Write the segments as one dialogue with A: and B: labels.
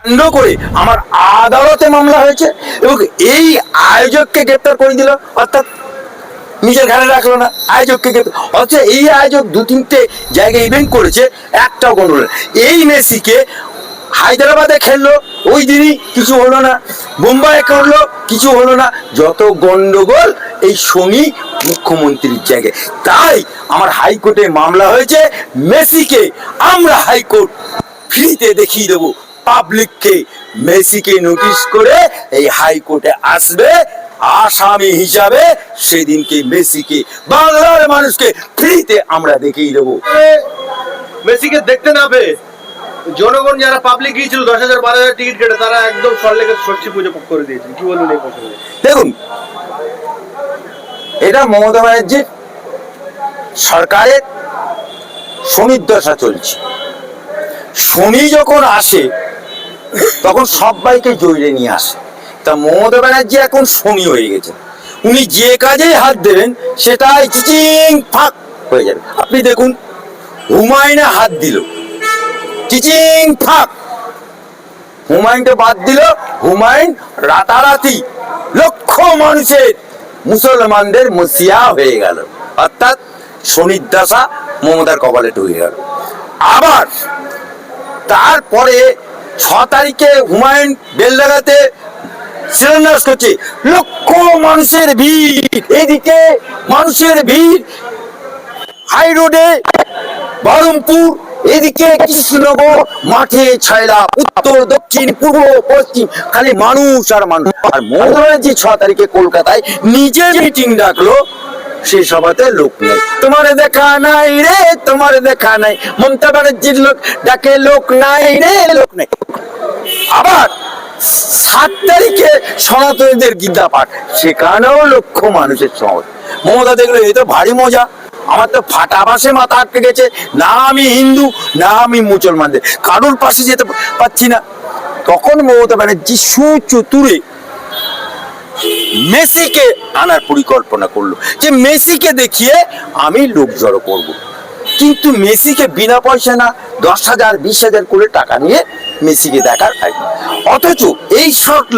A: কাণ্ড করে আমার আদালতে মামলা হয়েছে এবং এই আয়োজককে গ্রেপ্তার করে দিল, অর্থাৎ নিজের ঘাড়ে রাখলো না, আয়োজককে গ্রেপ্তার। অথচ এই আয়োজক 2-3টে জায়গায় ইভেন্ট করেছে, একটাও গন্ডগোল। এই মেসিকে হায়দ্রাবাদে খেললো, ওই দিনই কিছু হলো না, মুম্বাইয়ে করলো, কিছু হলো না, যত গন্ডগোল এই শনি মুখ্যমন্ত্রীর জায়গায়। তাই আমার হাইকোর্টে মামলা হয়েছে, মেসিকে আমরা হাইকোর্ট ফ্রিতে দেখিয়ে দেবো পাবলিককে। মেসিকে নোটিশ করে এই হাইকোর্টে আসবে আসামি হিসাবে, সেদিনকে মেসিকে বাংলার মানুষকে ফ্রিতে আমরা দেখিয়ে দেবো।
B: মেসিকে দেখতে না পেয়ে জনগণ যারা পাবলিক গিয়েছিল 10,000-12,000 টিকিট কেটে, তারা একদম সরলেকের ষষ্ঠী পুজো করে দিয়েছিল। কি বলবেন এই প্রসঙ্গে?
A: দেখুন, এটা মমতা ব্যানার্জির সরকারের শনির দশা চলছে। শনি যখন আসে তখন সবাইকে জড়িয়ে নিয়ে আসে। তা মমতা ব্যানার্জি এখন শনি হয়ে গেছে, উনি যে কাজেই হাত দেবেন সেটাই চিচিং ফাঁক হয়ে যাবে। আপনি দেখুন, হুমায়ুনে হাত দিল, চিচিং ফাঁক, হুমায়ুনকে বাদ দিল, হুমায়ুন রাতারাতি লক্ষ মানুষের মুসলমানদের মসিয়া হয়ে গেল, অর্থাৎ শনির দশা মমতার কপালে ঢুকে গেল। আবার তারপরে 6 তারিখে হুমায়ুন বেলডাঙ্গাতে শিলান্যাস করছে, লক্ষ মানুষের ভিড়, এদিকে মানুষের ভিড় হাই রোডে বহরমপুর, এদিকে কৃষ্ণনগর মাঠে ছায়লা, উত্তর দক্ষিণ পূর্ব পশ্চিম খালি মানুষ আর মানুষ। আর মমতা ব্যানার্জি 6 তারিখে কলকাতায় নিজে মিটিং ডাকলো, সে সভাতে লোক নেই। তোমার দেখা নাই রে, তোমার দেখা নাই, মমতা ব্যানার্জির লোক ডাকে লোক নাই রে, লোক নেই। আবার 7 তারিখে সনাতনীদের গীতা পাঠ, সেখানেও লক্ষ মানুষের সমাবেশ। মমতা দেখলো এই তো ভারী মজা, আমার তো ফাটা পাশে মাথা আটকে গেছে, না আমি হিন্দু না আমি মুসলমানদের কারোর পাশে যেতে পারছি না। তখন মমতা ব্যানার্জি সুচতুরে মেসিকে আনার পরিকল্পনা করলো, যে মেসিকে দেখিয়ে আমি লোক জড়ো করব। কিন্তু মেসিকে বিনা পয়সা না 10,000 20,000 করে টাকা নিয়ে মেসিকে দেখার হয়। অথচ এই শর্ট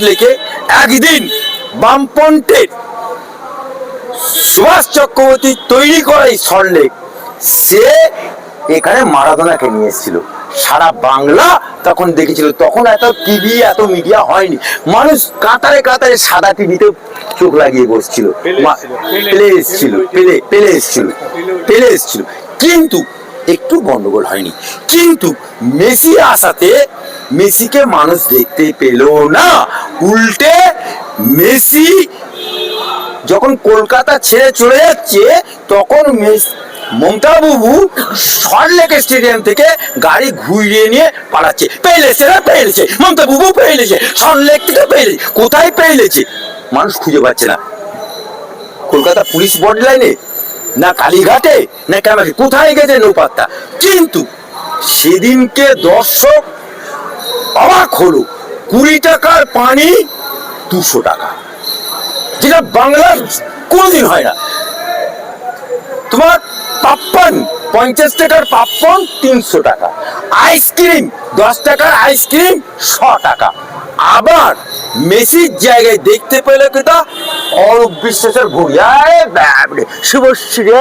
A: লেখে একদিন বামপন্থের সুভাষ চক্রবর্তী তৈরি করা এই সরলেখ, সে এখানে মারাদোনাকে নিয়ে এসেছিল। সারা বাংলা তখন দেখেছিল, তখন এত টিভি এত মিডিয়া হয়নি, মানুষ কাতারে কাতারে সাদা টিভিতে চোখ লাগিয়ে বসছিল, পেলে এসছিল। কিন্তু একটু গন্ডগোল হয়নি। কিন্তু মেসি আসাতে মেসিকে মানুষ দেখতে পেল না, উল্টে মেসি যখন কলকাতা ছেড়ে চলে যাচ্ছে তখন মমতা বাবু সল্টলেক স্টেডিয়াম থেকে গাড়ি ঘুরিয়ে নিয়ে পালাচ্ছে, পেয়েছে মমতা বাবু, পেয়েছে সল্টলেক থেকে, পেয়েছে কোথায়, পেয়েছে মানুষ খুঁজে পাচ্ছে না। কলকাতা পুলিশ বডি লাইনে না কালীঘাটে না কেন, কোথায় গেছে নৌপাত্তা। কিন্তু সেদিনকে দর্শক অবাক হলো, 20 টাকার পানি 200 টাকা, যেটা বাংলার কোনদিন হয় না। তোমার পাপ্পন 50 টাকার পাপ্পন 300 টাকা, আইসক্রিম 10 টাকার আইসক্রিম 100 টাকা। আবার মেসির জায়গায় দেখতে পেলে কেটা অরূপ বিশ্বাসের ঘুড়ি, শুভশ্রী,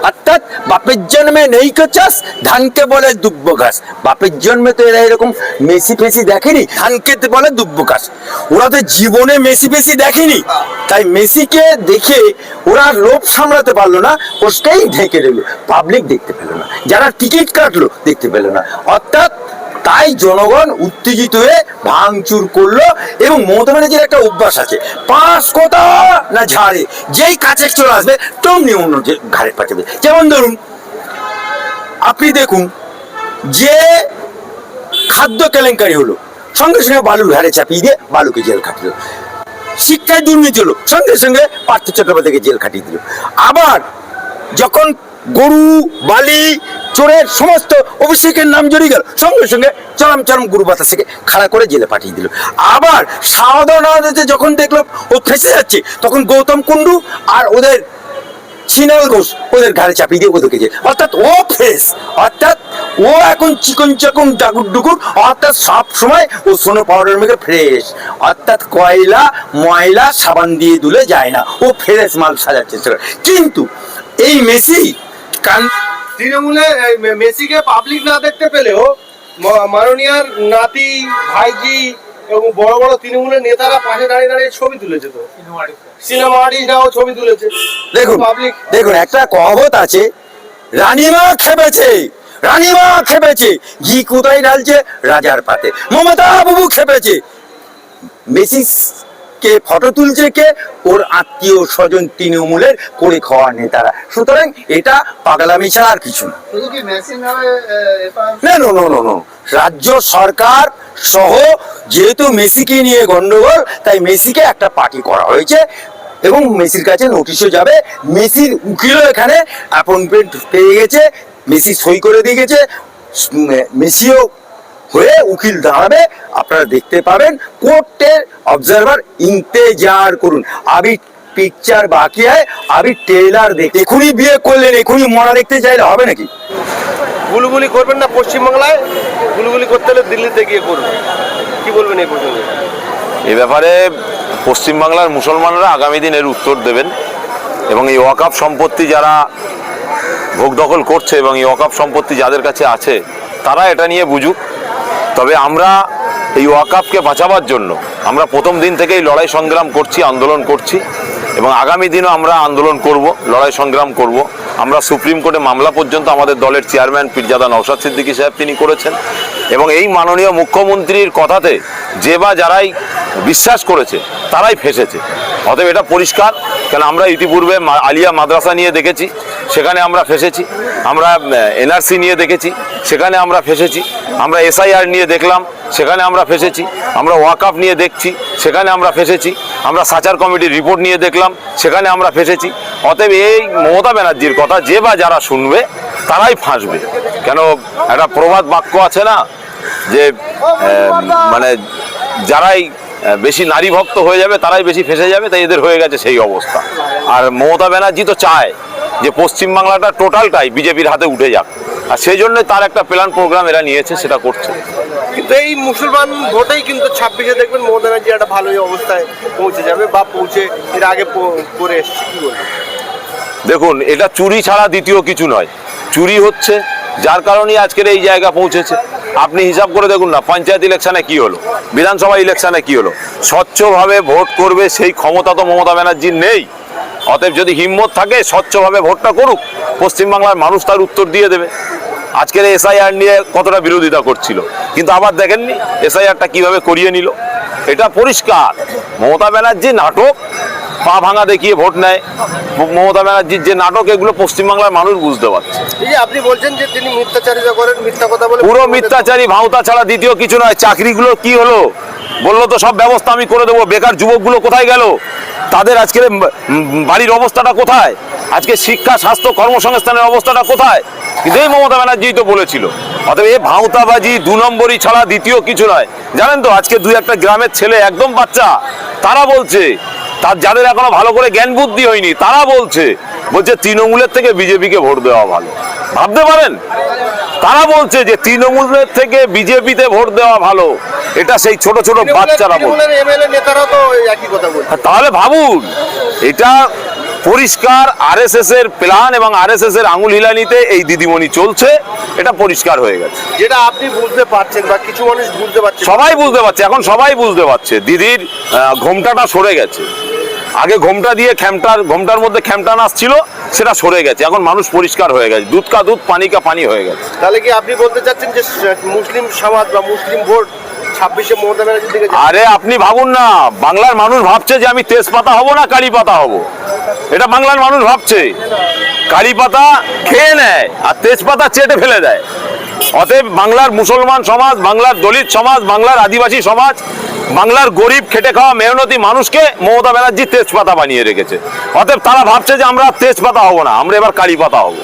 A: অর্থাৎ বাপের জন্মে নেই চাষ, ধানকে বলে দুব্ব ঘাস। বাপের জন্মে তো এরা এরকম মেসি ফেসি দেখেনি, ধানকে বলে দুব্ব ঘাস। ওরা তো জীবনে মেসি ফেসি দেখেনি, তাই মেসিকে দেখে ওরা লোভ সামলাতে পারলো না, ওটাই ঢেকে দিল, পাবলিক দেখতে পেল না, যারা টিকিট কাটলো দেখতে পেল না। অর্থাৎ তাই জনগণ উত্তেজিত হয়ে ভাঙচুর করলো। এবং মমতা ব্যানার্জির একটা অভ্যাস আছে, পাঁচ কথা না ঝাড়ে, যেই কাছে চলে আসবে তেমনি অন্য ঘাড়ে পাঠাবে। যেমন ধরুন, আপনি দেখুন, যে খাদ্য কেলেঙ্কারি হলো, সঙ্গে সঙ্গে বালুর ঘাড়ে চাপিয়ে দিয়ে বালুকে জেল খাটিল। শিক্ষায় দুর্নীতি হলো, সঙ্গে সঙ্গে পার্থ চট্টোপাধ্যায়কে জেল খাটিয়ে দিল। আবার যখন গরু বালি চোরের সমস্ত অভিষেকের নাম জড়িয়ে গেল, সঙ্গে সঙ্গে চরম গুরু বাতাসকে খাড়া করে জেলে পাঠিয়ে দিল। আবার সাধারণ যখন দেখলো ও ফেঁসে যাচ্ছে, তখন গৌতম কুণ্ডু আর ওদের ছিনাল ঘোষ ওদের ঘাড়ে চাপিয়ে দিয়ে ওদেরকে যে অর্থাৎ ও ফ্রেশ, অর্থাৎ ও এখন চিকন চাকন ডাকুর ডুকুর, অর্থাৎ সব সময় ও সোনো পাউডার মেখে ফ্রেশ, অর্থাৎ কয়লা ময়লা সাবান দিয়ে ধুলে যায় না, ও ফ্রেশ মাল সাজার চেষ্টা করে। কিন্তু এই মেসি
B: তৃণমূলে মেসিকে পাবলিক না দেখতে পেলেও মাননীয়ার নাতি ভাইজি এবং বড় বড় তৃণমূলের নেতারা পাশে দাঁড়িয়ে দাঁড়িয়ে ছবি তুলেছে, তো সিনেমা আর্টিস্টরাও ছবি তুলেছে।
A: দেখুন
B: পাবলিক
A: দেখুন একটা কহাবত আছে, রানীমা খেপেছে, রানীমা খেপেছে, ঘি কোথায় ঢালছে রাজার পাতে, মমতা বাবু খেপেছে। মেসি কে ফটো তুলছে কে? ওর আত্মীয় স্বজন তৃণমূলের করে খাওয়া নেতারা। সুতরাং এটা পাগলামি ছাড়া আর কিছু না।
C: শুধু কি মেসি নামে
A: না নো নো নো নো, রাজ্য সরকার সহ যেহেতু মেসিকে নিয়ে গন্ডগোল, তাই মেসিকে একটা পার্টি করা হয়েছে এবং মেসির কাছে নোটিশও যাবে। মেসির উকিলও এখানে অ্যাপয়েন্টমেন্ট পেয়ে গেছে, মেসি সই করে দিয়ে গেছে, মেসিও হয়ে উকিল দাঁড়াবে, আপনারা দেখতে পাবেন। কোর্টের অবজারভার ইন্তেজার করুন, আবি পিকচার বাকি হয়, আবি ট্রেলার দেখতে। এখনই বিয়ে করলেন, এখনই মরা দেখতে চাইলে হবে নাকি?
B: গুলগুলি করবেন না পশ্চিমবাংলায়, গুলগুলি করতে হলে দিল্লিতে গিয়ে করবেন, কি বলবেন এই প্রসঙ্গে?
D: এ ব্যাপারে পশ্চিমবাংলার মুসলমানরা আগামী দিন এর উত্তর দেবেন এবং এই ওয়াকফ সম্পত্তি যারা ভোগ দখল করছে এবং এই ওয়াকফ সম্পত্তি যাদের কাছে আছে তারা এটা নিয়ে বুঝুক। তবে আমরা এই ওয়াকফকে বাঁচাবার জন্য আমরা প্রথম দিন থেকেই লড়াই সংগ্রাম করছি, আন্দোলন করছি এবং আগামী দিনও আমরা আন্দোলন করব, লড়াই সংগ্রাম করব। আমরা সুপ্রিম কোর্টে মামলা পর্যন্ত আমাদের দলের চেয়ারম্যান পীরজাদা নওশাদ সিদ্দিকী সাহেব তিনি করেছেন এবং এই মাননীয় মুখ্যমন্ত্রীর কথাতে যে বা যারাই বিশ্বাস করেছে তারাই ফেঁসেছে। অতএব এটা পরিষ্কার, কেন আমরা ইতিপূর্বে আলিয়া মাদ্রাসা নিয়ে দেখেছি, সেখানে আমরা ফেঁসেছি। আমরা এনআরসি নিয়ে দেখেছি, সেখানে আমরা ফেঁসেছি। আমরা এসআইআর নিয়ে দেখলাম, সেখানে আমরা ফেঁসেছি। আমরা ওয়াকফ নিয়ে দেখছি, সেখানে আমরা ফেঁসেছি। আমরা সাচার কমিটির রিপোর্ট নিয়ে দেখলাম, সেখানে আমরা ফেঁসেছি। অতএব এই মমতা ব্যানার্জির কথা যে বা যারা শুনবে তারাই ফাঁসবে। কেন একটা প্রবাদ বাক্য আছে না যে মানে যারাই বেশি নারী ভক্ত হয়ে যাবে তারাই বেশি ফেঁসে যাবে, তাই এদের হয়ে গেছে সেই অবস্থা। আর মমতা ব্যানার্জি তো চায় যে পশ্চিমবাংলাটা টোটালটাই বিজেপির হাতে উঠে যাক, আর সেই জন্য তার একটা প্ল্যান প্রোগ্রাম এরা নিয়েছে, সেটা করছে।
B: কিন্তু এই মুসলমান ভোটেই কিন্তু 26-এ দেখবেন মমতা ব্যানার্জি একটা ভালোই অবস্থায় পৌঁছে যাবে বা পৌঁছে এর আগে করে এসছে, কি বলবেন?
D: দেখুন, এটা চুরি ছাড়া দ্বিতীয় কিছু নয়। চুরি হচ্ছে, যার কারণেই আজকের এই জায়গা পৌঁছেছে। আপনি হিসাব করে দেখুন না, পঞ্চায়েত ইলেকশনে কি হলো, বিধানসভা ইলেকশনে কি হলো। স্বচ্ছভাবে ভোট করবে সেই ক্ষমতা তো মমতা ব্যানার্জির নেই। অতএব যদি হিম্মত থাকে স্বচ্ছভাবে ভোটটা করুক, পশ্চিমবাংলার মানুষ তার উত্তর দিয়ে দেবে। আজকের এসআইআর নিয়ে কতটা বিরোধিতা করছিল, কিন্তু আবার দেখেননি এসআইআরটা কিভাবে করিয়ে নিল। এটা পরিষ্কার মমতা ব্যানার্জি নাটক, পা ভাঙা দেখিয়ে ভোট নেয়। মমতা ব্যানার্জির যে নাটক, এগুলো পশ্চিমবাংলার মানুষ বুঝতে পারছে।
B: এই যে আপনি বলছেন যে তিনি মিথ্যাচারিতা করেন, মিথ্যা কথা বলে,
D: পুরো মিথ্যাচারী, ভাওতা ছাড়া দ্বিতীয় কিছু নয়। চাকরিগুলো কি হলো? বললো তো সব ব্যবস্থা আমি করে দেবো। বেকার যুবকগুলো কোথায় গেল? তাদের আজকের বাড়ির অবস্থাটা কোথায়? আজকে শিক্ষা, স্বাস্থ্য, কর্মসংস্থানের অবস্থাটা কোথায়? কিন্তু এই মমতা ব্যানার্জি তো বলেছিল। অতএব এই ভাওতাবাজি, 2 নম্বরই ছাড়া দ্বিতীয় কিছু নয়। জানেন তো আজকে 2-1টা গ্রামের ছেলে, একদম বাচ্চা, তারা বলছে, তার যাদের এখনো ভালো করে জ্ঞান বুদ্ধি হয়নি, তারা বলছে তৃণমূলের থেকে বিজেপিকে ভোট দেওয়া ভালো। ভাবতে পারেন? তারা বলছে যে তৃণমূলের থেকে বিজেপিতে ভোট দেওয়া ভালো। এটা সেই ছোট ছোট বাচ্চারা বলছে।
B: এমএলএ নেতারা তো একই কথা বলছে।
D: তাহলে ভাবুন, এটা পরিষ্কার আরএসএস এর প্ল্যান এবং আরএসএস এর আঙুল হিলানিতে এই দিদিমণি চলছে, এটা পরিষ্কার হয়ে গেছে।
B: যেটা আপনি বুঝতে পারছেন বা কিছু মানুষ বুঝতে পারছে,
D: সবাই বুঝতে পারছে, এখন সবাই বুঝতে পারছে দিদির ঘোমটাটা সরে গেছে। আগে ঘোমটা দিয়ে ঘোমটার মধ্যে খ্যামটা নাচ ছিল, সেটা সরে গেছে। এখন মানুষ পরিষ্কার হয়ে গেছে, দুধ কা দুধ পানি কা পানি হয়ে গেছে।
B: তাহলে কি আপনি বলতে চাচ্ছেন যে মুসলিম সমাজ বা মুসলিম ভোট 26-এ মমতা ব্যানার্জির দিকে যাবে?
D: আরে আপনি ভাবুন না, বাংলার মানুষ ভাবছে যে আমি তেজপাতা হব না কারি পাতা হব। এটা বাংলার মানুষ ভাবছে। কারি পাতা খেয়ে নেয় আর তেজপাতা চেটে ফেলে দেয়। অতএব বাংলার মুসলমান সমাজ, বাংলার দলিত সমাজ, বাংলার আদিবাসী সমাজ, বাংলার গরিব খেটে খাওয়া মেহনতি মানুষকে মমতা ব্যানার্জি তেজপাতা বানিয়ে রেখেছে। অতএব তারা ভাবছে যে আমরা তেজপাতা হব না, আমরা এবার কারি পাতা হব।